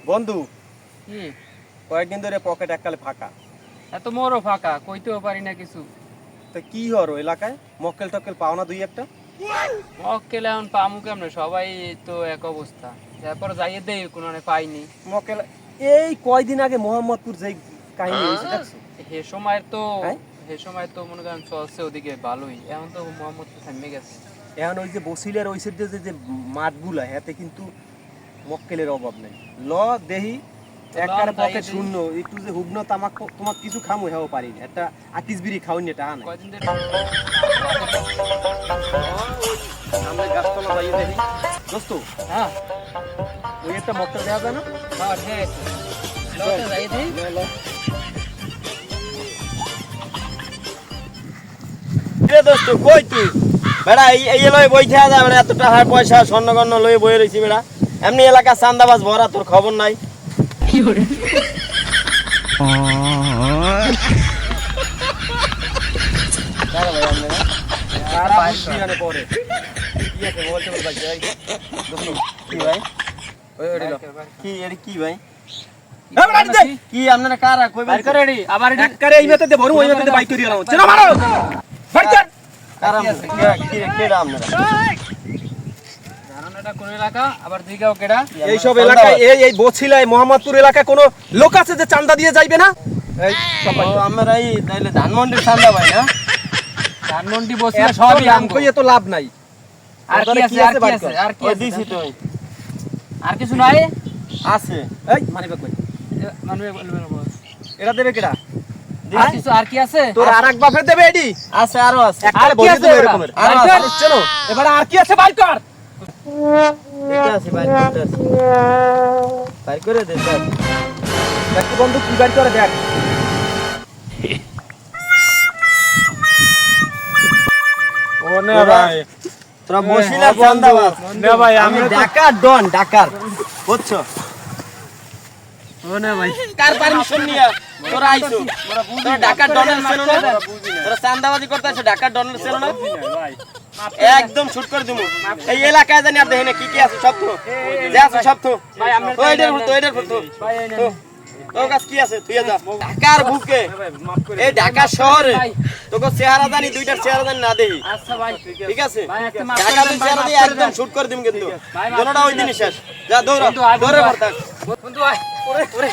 বন্ধু কি কয়েকদিন ধরে পকেট এককালে ফাঁকা। এত মোরও ফাঁকা, কইতেও পারি না কিছু। তো কি হলো এলাকায় মক্কেল টক্কেল পাও না দুই একটা? মক্কেল এখন পামু কেমনে, সবাই তো এক অবস্থা। তারপর যাইয়ে দেই কোনো পাইনি। মক্কেল এই কয়দিন আগে মোহাম্মদপুর যেই কাহিনী হয়েছে দেখছো? হে সময়ের তো হ্যাঁ? হে সময় তো মনে করেন চলছে ওদিকে ভালোই, এখন তো মোহাম্মদপুর থামে গেছে। এখন ওই যে বসিলের ওই সাইডে যে মাঠগুলা হাতে কিন্তু মক্কেলের অভাব নেই। ল দেহি একবারে যাইয়ে পকেট দেই। শূন্য, একটু যে হুগ্ন তামাক তোমাক কিছু খামু হেও পারি না, একটা আকিস বিড়ি খাওয়ানি এটা আনে কয়দিন ধরে আমরা গাছতলা যাইয়ে দেখি দোস্ত। হ্যাঁ ওই একটা মক্কেল দেওয়া যায় না? হ্যাঁ হ্যাঁ লটা যাইয়ে দেই। রে দোস্ত কই তুই বেড়া? এই লয়ে বই থাকা যায় বেড়া, এত টাকা পয়সা স্বর্ণগণ্য লয়ে বই রইছি বেড়া। এমনি এলাকা চান্দাবাজ ভরা, তোর খবর নাই। কি করে কারা ভাই আপনারা? কারা বুঝবি আনে পরে। কি আছে মোবাইল টোবাইল বাজছে ভাই? দোস্ত কি ভাই? ওই ওই দিল। কি এর কি ভাই? এ বেড়া দে। কি আপনারা কারা কই বাইর করে রেডি আবার রেডি একবারে এই মেতে দে ভরু ওই মেতে দে বাইক করিয়া নাও। চেনা মারো। ফাইট কর। কারা কি কেডা আপনারা? জানান এটা কোন এলাকা, আবার দিগাও কেডা? এই সব এলাকায় এই বছিলায় মোহাম্মদপুর এলাকায় কোনো লোক আছে যে চান্দা দিয়ে যাইবে না? এই সব ও, আমরা এই তাইলে ধানমন্ডির চান্দা ভাই না? ধানমন্ডি বসে সবই সবই নাম আমগো। কইয়ে তো লাভ নাই। আর কি ওখানে আছে, কি আর আছে কি বাইর আছে, কর। আর কি ওই আছে? দিছি তো আর কিছু নাই? আছে। এই মানিব্যাগ কই? মানুষ বলবেন বস। এটা দেবে কেডা? আর কিছু আর কি আছে? তোর আরেক বাপে দেবে এডি? আছে আরো আছে। একবারে আর কি বসে আছে দেবে এবার? এরকমের। আরো বাইর আছে। কর। চেনো? এবারে আর কি আছে বাইর কর। এটা আছে বাইরে করতে আছে। বাইর করে দে স্যার। দেখ তো বন্ধু কি বাইর করে দেখ। ও না ভাই, তোরা বসিলার চান্দাবাজ। না ভাই, আমি আমরা তো ডাকার ডন ডাকার, বুঝছো? ও না ভাই, কার পারমিশন নিয়া তোরা আইছো? তোরা ডাকার ডনের চেনো না? তোরা চান্দাবাজি করতে আছে, ডাকার ডনের চেনো না? একদম শুট করে দিমু। এই এলাকায় জানি আর দেখেন কি কি আছে সব তো। যে আছে সব তো। ভাই আমরা তো এটার তো এটার তো। ভাই এই তো নেন। তোর কাছে কি আছে? তুই যা। ঢাকার বুকে এই ঢাকা শহরে ভাই। তোকে চেহারা জানি, দুইটার চেহারা জানি না দেখি। আচ্ছা ভাই, ঠিক আছে? ভাই একটা মাফ করে ঢাকা দেন, ভাই, চেহারা মাফ দিয়ে করে একদম দেন। শুট করে দিম কিন্তু। ভাই, মাফ দোনোটা করে ওই দেন। দিনই শেষ। যা দৌড়া, বন্ধু, আয়, দৌড়ে বন্ধু, ভর থাক। বন্ধু আয়। ওরে ওরে